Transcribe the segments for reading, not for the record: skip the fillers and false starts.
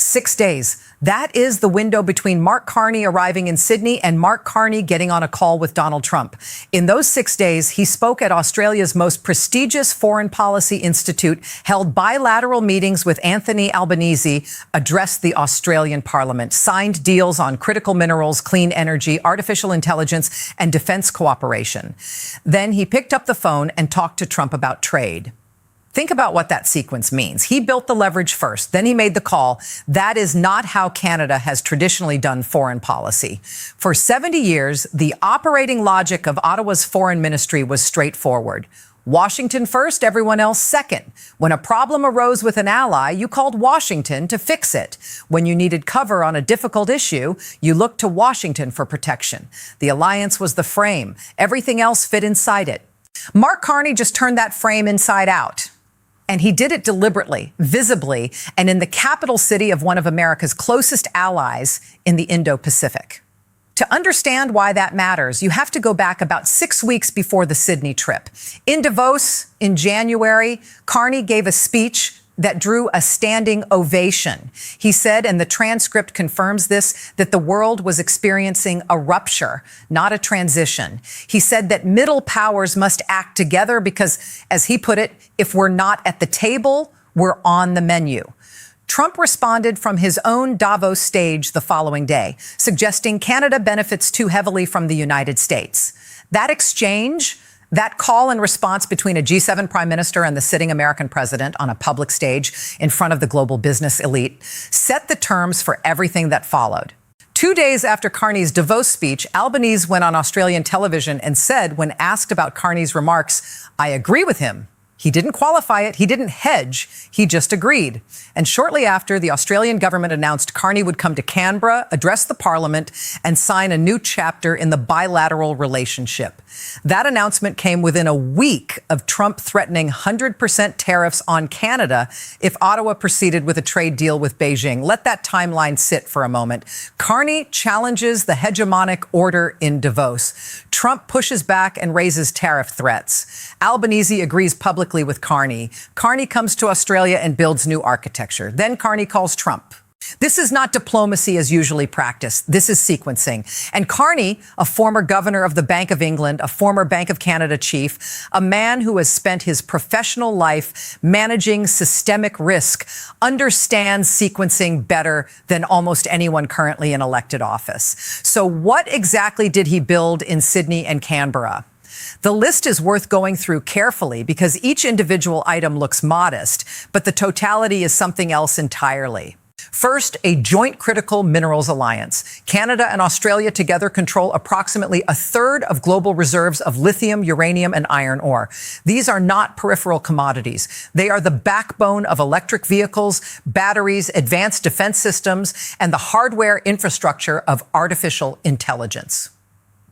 6 days. That is the window between Mark Carney arriving in Sydney and Mark Carney getting on a call with Donald Trump. In those 6 days, he spoke at Australia's most prestigious foreign policy institute, held bilateral meetings with Anthony Albanese, addressed the Australian Parliament, signed deals on critical minerals, clean energy, artificial intelligence, and defense cooperation. Then he picked up the phone and talked to Trump about trade. Think about what that sequence means. He built the leverage first, then he made the call. That is not how Canada has traditionally done foreign policy. For 70 years, the operating logic of Ottawa's foreign ministry was straightforward. Washington first, everyone else second. When a problem arose with an ally, you called Washington to fix it. When you needed cover on a difficult issue, you looked to Washington for protection. The alliance was the frame. Everything else fit inside it. Mark Carney just turned that frame inside out. And he did it deliberately, visibly, and in the capital city of one of America's closest allies in the Indo-Pacific. To understand why that matters, you have to go back about 6 weeks before the Sydney trip. In Davos, in January, Carney gave a speech that drew a standing ovation. He said, and the transcript confirms this, that the world was experiencing a rupture, not a transition. He said that middle powers must act together because, as he put it, if we're not at the table, we're on the menu. Trump responded from his own Davos stage the following day, suggesting Canada benefits too heavily from the United States. That exchange, that call and response between a G7 prime minister and the sitting American president on a public stage in front of the global business elite set the terms for everything that followed. 2 days after Carney's Davos speech, Albanese went on Australian television and said, when asked about Carney's remarks, "I agree with him." He didn't qualify it. He didn't hedge. He just agreed. And shortly after, the Australian government announced Carney would come to Canberra, address the parliament, and sign a new chapter in the bilateral relationship. That announcement came within a week of Trump threatening 100% tariffs on Canada if Ottawa proceeded with a trade deal with Beijing. Let that timeline sit for a moment. Carney challenges the hegemonic order in Davos. Trump pushes back and raises tariff threats. Albanese agrees publicly with Carney. Carney comes to Australia and builds new architecture. Then Carney calls Trump. This is not diplomacy as usually practiced. This is sequencing. And Carney, a former governor of the Bank of England, a former Bank of Canada chief, a man who has spent his professional life managing systemic risk, understands sequencing better than almost anyone currently in elected office. So what exactly did he build in Sydney and Canberra? The list is worth going through carefully because each individual item looks modest, but the totality is something else entirely. First, a joint critical minerals alliance. Canada and Australia together control approximately a third of global reserves of lithium, uranium, and iron ore. These are not peripheral commodities. They are the backbone of electric vehicles, batteries, advanced defense systems, and the hardware infrastructure of artificial intelligence.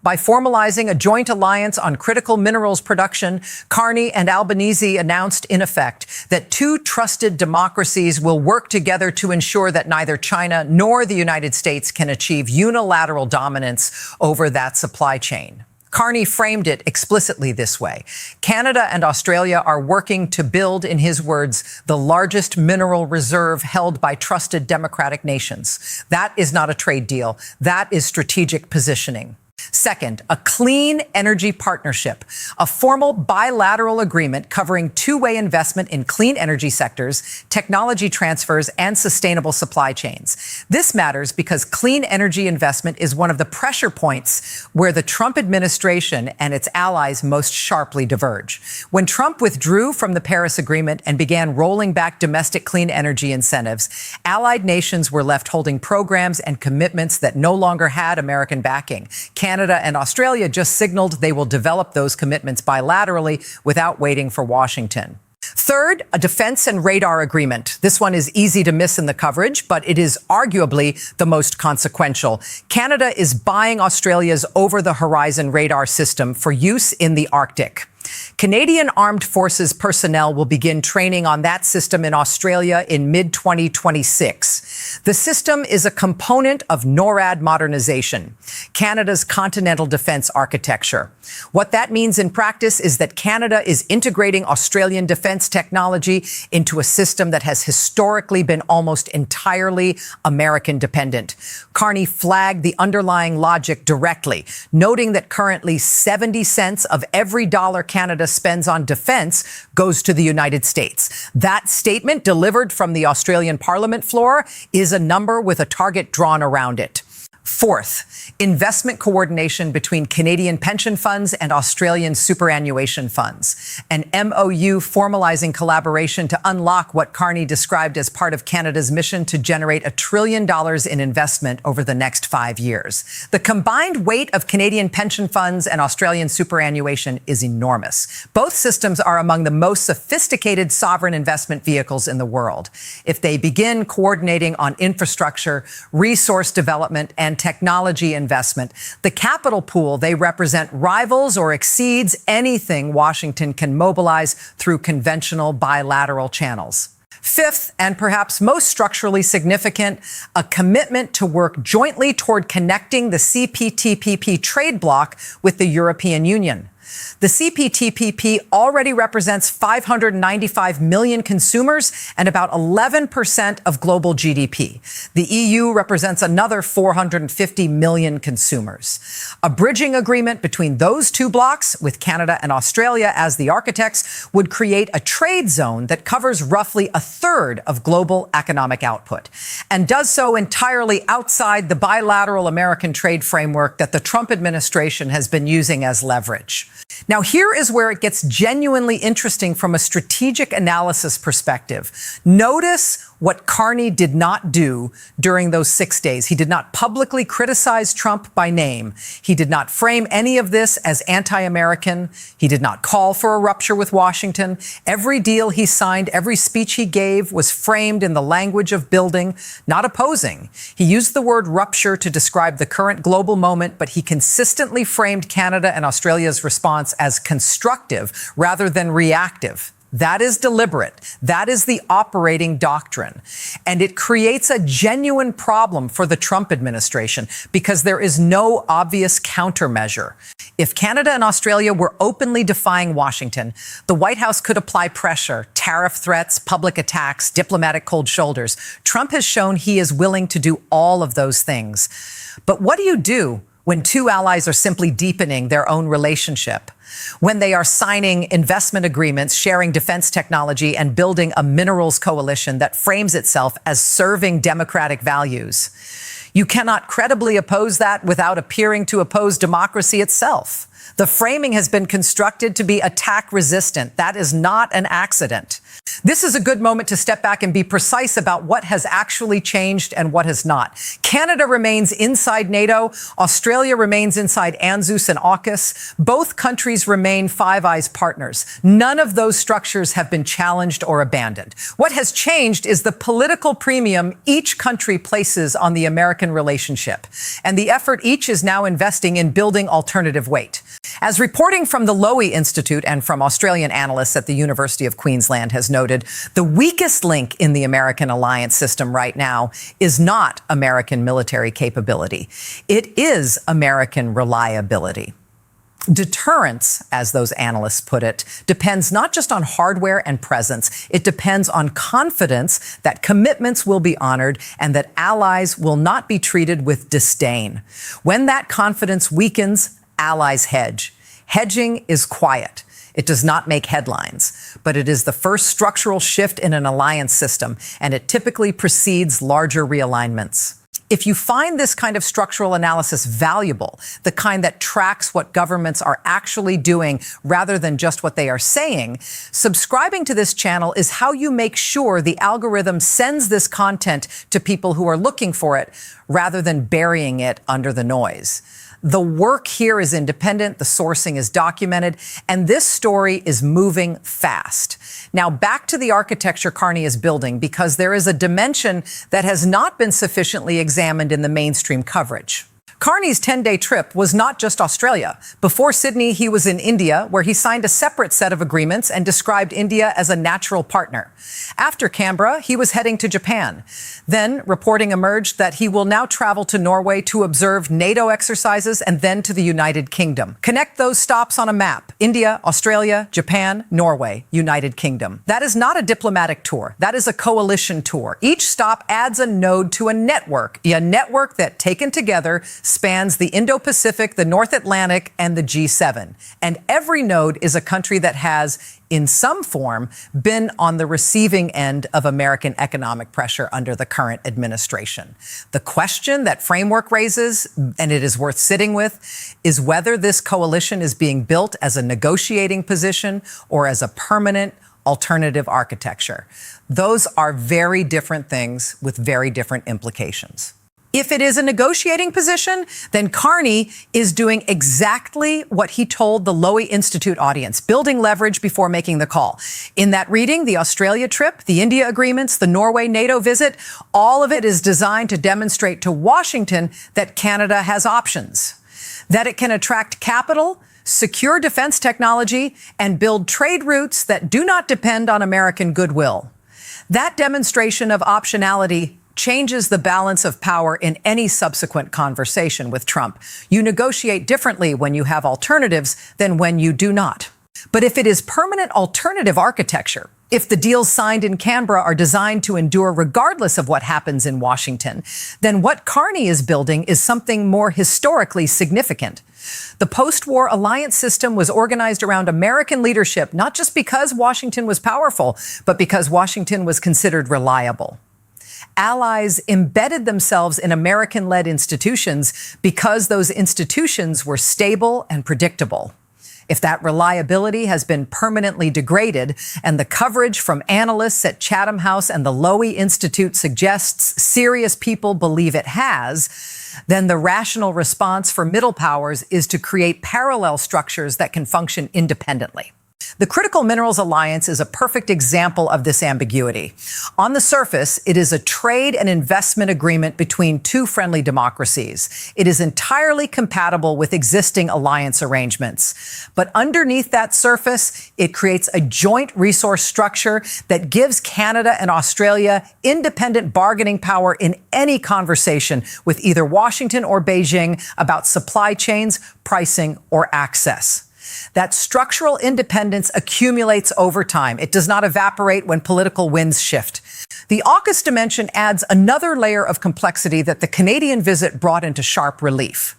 By formalizing a joint alliance on critical minerals production, Carney and Albanese announced, in effect, that two trusted democracies will work together to ensure that neither China nor the United States can achieve unilateral dominance over that supply chain. Carney framed it explicitly this way. Canada and Australia are working to build, in his words, the largest mineral reserve held by trusted democratic nations. That is not a trade deal. That is strategic positioning. Second, a clean energy partnership, a formal bilateral agreement covering two-way investment in clean energy sectors, technology transfers, and sustainable supply chains. This matters because clean energy investment is one of the pressure points where the Trump administration and its allies most sharply diverge. When Trump withdrew from the Paris Agreement and began rolling back domestic clean energy incentives, allied nations were left holding programs and commitments that no longer had American backing. Canada and Australia just signaled they will develop those commitments bilaterally without waiting for Washington. Third, a defense and radar agreement. This one is easy to miss in the coverage, but it is arguably the most consequential. Canada is buying Australia's over-the-horizon radar system for use in the Arctic. Canadian Armed Forces personnel will begin training on that system in Australia in mid-2026. The system is a component of NORAD modernization, Canada's continental defence architecture. What that means in practice is that Canada is integrating Australian defence technology into a system that has historically been almost entirely American dependent. Carney flagged the underlying logic directly, noting that currently 70 cents of every dollar Canada spends on defence goes to the United States. That statement, delivered from the Australian Parliament floor, is a number with a target drawn around it. Fourth, investment coordination between Canadian pension funds and Australian superannuation funds. An MOU formalizing collaboration to unlock what Carney described as part of Canada's mission to generate $1 trillion in investment over the next 5 years. The combined weight of Canadian pension funds and Australian superannuation is enormous. Both systems are among the most sophisticated sovereign investment vehicles in the world. If they begin coordinating on infrastructure, resource development, and technology investment, the capital pool they represent rivals or exceeds anything Washington can mobilize through conventional bilateral channels. Fifth, and perhaps most structurally significant, a commitment to work jointly toward connecting the CPTPP trade bloc with the European Union. The CPTPP already represents 595 million consumers and about 11% of global GDP. The EU represents another 450 million consumers. A bridging agreement between those two blocs, with Canada and Australia as the architects, would create a trade zone that covers roughly a third of global economic output, and does so entirely outside the bilateral American trade framework that the Trump administration has been using as leverage. Now, here is where it gets genuinely interesting from a strategic analysis perspective. Notice what Carney did not do during those 6 days. He did not publicly criticize Trump by name. He did not frame any of this as anti-American. He did not call for a rupture with Washington. Every deal he signed, every speech he gave was framed in the language of building, not opposing. He used the word rupture to describe the current global moment, but he consistently framed Canada and Australia's response as constructive rather than reactive. That is deliberate. That is the operating doctrine. And it creates a genuine problem for the Trump administration because there is no obvious countermeasure. If Canada and Australia were openly defying Washington, the White House could apply pressure, tariff threats, public attacks, diplomatic cold shoulders. Trump has shown he is willing to do all of those things. But what do you do when two allies are simply deepening their own relationship? When they are signing investment agreements, sharing defense technology, and building a minerals coalition that frames itself as serving democratic values? You cannot credibly oppose that without appearing to oppose democracy itself. The framing has been constructed to be attack resistant. That is not an accident. This is a good moment to step back and be precise about what has actually changed and what has not. Canada remains inside NATO. Australia remains inside ANZUS and AUKUS. Both countries remain Five Eyes partners. None of those structures have been challenged or abandoned. What has changed is the political premium each country places on the American relationship, and the effort each is now investing in building alternative weight. As reporting from the Lowy Institute and from Australian analysts at the University of Queensland has noted, the weakest link in the American alliance system right now is not American military capability. It is American reliability. Deterrence, as those analysts put it, depends not just on hardware and presence. It depends on confidence that commitments will be honored and that allies will not be treated with disdain. When that confidence weakens, allies hedge. Hedging is quiet. It does not make headlines, but it is the first structural shift in an alliance system, and it typically precedes larger realignments. If you find this kind of structural analysis valuable, the kind that tracks what governments are actually doing rather than just what they are saying, subscribing to this channel is how you make sure the algorithm sends this content to people who are looking for it rather than burying it under the noise. The work here is independent, the sourcing is documented, and this story is moving fast. Now, back to the architecture Carney is building, because there is a dimension that has not been sufficiently examined in the mainstream coverage. Carney's 10-day trip was not just Australia. Before Sydney, he was in India, where he signed a separate set of agreements and described India as a natural partner. After Canberra, he was heading to Japan. Then, reporting emerged that he will now travel to Norway to observe NATO exercises and then to the United Kingdom. Connect those stops on a map: India, Australia, Japan, Norway, United Kingdom. That is not a diplomatic tour. That is a coalition tour. Each stop adds a node to a network that, taken together, spans the Indo-Pacific, the North Atlantic, and the G7. And every node is a country that has, in some form, been on the receiving end of American economic pressure under the current administration. The question that framework raises, and it is worth sitting with, is whether this coalition is being built as a negotiating position or as a permanent alternative architecture. Those are very different things with very different implications. If it is a negotiating position, then Carney is doing exactly what he told the Lowy Institute audience, building leverage before making the call. In that reading, the Australia trip, the India agreements, the Norway NATO visit, all of it is designed to demonstrate to Washington that Canada has options, that it can attract capital, secure defense technology, and build trade routes that do not depend on American goodwill. That demonstration of optionality changes the balance of power in any subsequent conversation with Trump. You negotiate differently when you have alternatives than when you do not. But if it is permanent alternative architecture, if the deals signed in Canberra are designed to endure regardless of what happens in Washington, then what Carney is building is something more historically significant. The post-war alliance system was organized around American leadership, not just because Washington was powerful, but because Washington was considered reliable. Allies embedded themselves in American-led institutions because those institutions were stable and predictable. If that reliability has been permanently degraded, and the coverage from analysts at Chatham House and the Lowy Institute suggests serious people believe it has, then the rational response for middle powers is to create parallel structures that can function independently. The Critical Minerals Alliance is a perfect example of this ambiguity. On the surface, it is a trade and investment agreement between two friendly democracies. It is entirely compatible with existing alliance arrangements. But underneath that surface, it creates a joint resource structure that gives Canada and Australia independent bargaining power in any conversation with either Washington or Beijing about supply chains, pricing, or access. That structural independence accumulates over time. It does not evaporate when political winds shift. The AUKUS dimension adds another layer of complexity that the Canadian visit brought into sharp relief.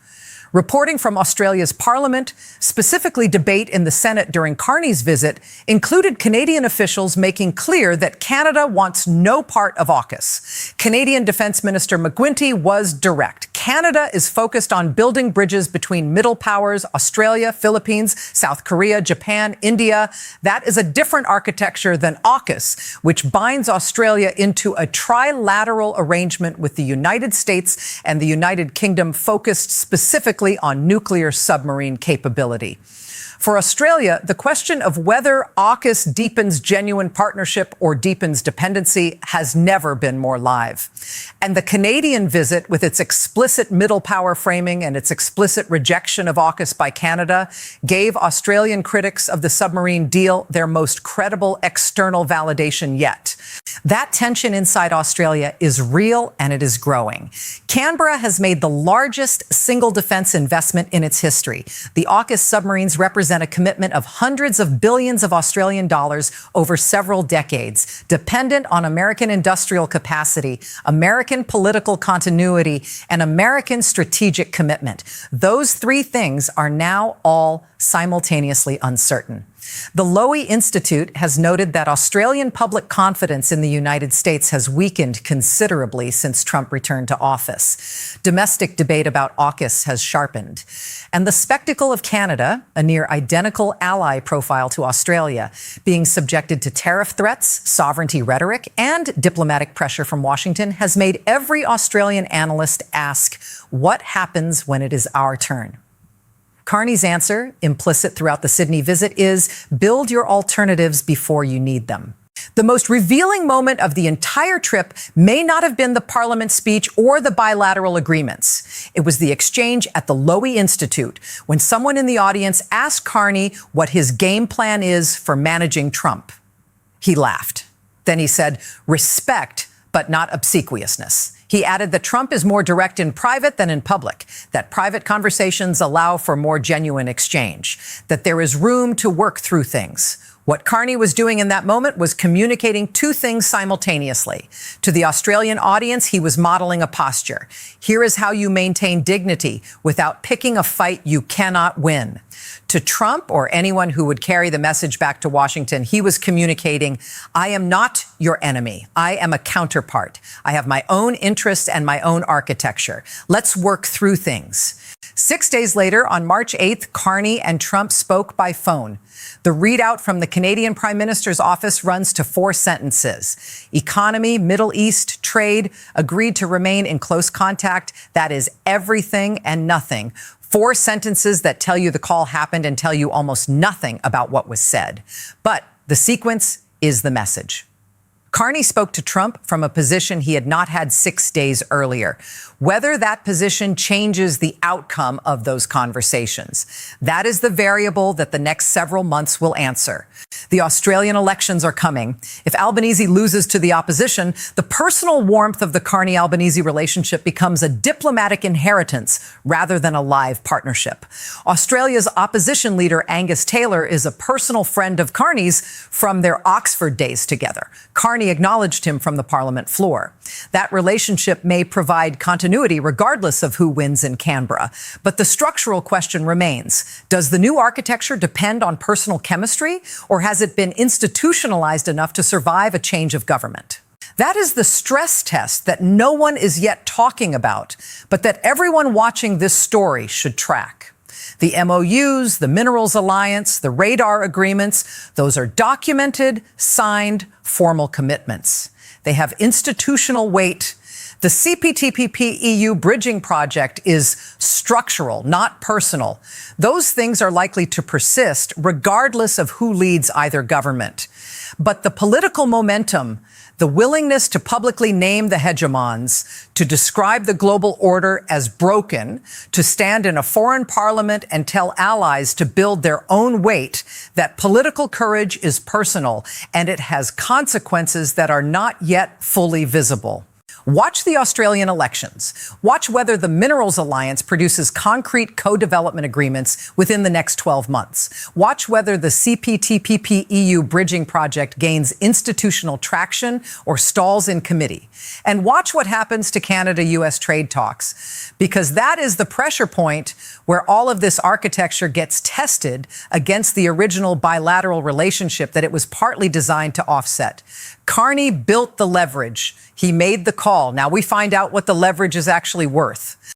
Reporting from Australia's Parliament, specifically debate in the Senate during Carney's visit, included Canadian officials making clear that Canada wants no part of AUKUS. Canadian Defence Minister McGuinty was direct. Canada is focused on building bridges between middle powers, Australia, Philippines, South Korea, Japan, India. That is a different architecture than AUKUS, which binds Australia into a trilateral arrangement with the United States and the United Kingdom focused specifically on nuclear submarine capability. For Australia, the question of whether AUKUS deepens genuine partnership or deepens dependency has never been more live. And the Canadian visit, with its explicit middle power framing and its explicit rejection of AUKUS by Canada, gave Australian critics of the submarine deal their most credible external validation yet. That tension inside Australia is real and it is growing. Canberra has made the largest single defense investment in its history. The AUKUS submarines represent a commitment of hundreds of billions of Australian dollars over several decades, dependent on American industrial capacity, American political continuity, and American strategic commitment. Those three things are now all simultaneously uncertain. The Lowy Institute has noted that Australian public confidence in the United States has weakened considerably since Trump returned to office. Domestic debate about AUKUS has sharpened. And the spectacle of Canada, a near identical ally profile to Australia, being subjected to tariff threats, sovereignty rhetoric, and diplomatic pressure from Washington has made every Australian analyst ask, what happens when it is our turn? Carney's answer, implicit throughout the Sydney visit, is build your alternatives before you need them. The most revealing moment of the entire trip may not have been the Parliament speech or the bilateral agreements. It was the exchange at the Lowy Institute when someone in the audience asked Carney what his game plan is for managing Trump. He laughed. Then he said, "Respect, but not obsequiousness." He added that Trump is more direct in private than in public, that private conversations allow for more genuine exchange, that there is room to work through things. What Carney was doing in that moment was communicating two things simultaneously. To the Australian audience, he was modeling a posture. Here is how you maintain dignity without picking a fight you cannot win. To Trump or anyone who would carry the message back to Washington, he was communicating, I am not your enemy. I am a counterpart. I have my own interests and my own architecture. Let's work through things. 6 days later, on March 8th, Carney and Trump spoke by phone. The readout from the Canadian Prime Minister's office runs to 4 sentences. Economy, Middle East, trade, agreed to remain in close contact. That is everything and nothing. 4 sentences that tell you the call happened and tell you almost nothing about what was said. But the sequence is the message. Carney spoke to Trump from a position he had not had 6 days earlier. Whether that position changes the outcome of those conversations, that is the variable that the next several months will answer. The Australian elections are coming. If Albanese loses to the opposition, the personal warmth of the Carney-Albanese relationship becomes a diplomatic inheritance rather than a live partnership. Australia's opposition leader, Angus Taylor, is a personal friend of Carney's from their Oxford days together. Carney acknowledged him from the Parliament floor. That relationship may provide continuity regardless of who wins in Canberra. But the structural question remains. Does the new architecture depend on personal chemistry, or has it been institutionalized enough to survive a change of government? That is the stress test that no one is yet talking about, but that everyone watching this story should track. The MOUs, the Minerals Alliance, the radar agreements, those are documented, signed, formal commitments. They have institutional weight. The CPTPP EU bridging project is structural, not personal. Those things are likely to persist regardless of who leads either government. But the political momentum, the willingness to publicly name the hegemons, to describe the global order as broken, to stand in a foreign parliament and tell allies to build their own weight, that political courage is personal and it has consequences that are not yet fully visible. Watch the Australian elections. Watch whether the Minerals Alliance produces concrete co-development agreements within the next 12 months. Watch whether the CPTPP EU bridging project gains institutional traction or stalls in committee. And watch what happens to Canada-US trade talks, because that is the pressure point where all of this architecture gets tested against the original bilateral relationship that it was partly designed to offset. Carney built the leverage. He made the call. Now we find out what the leverage is actually worth.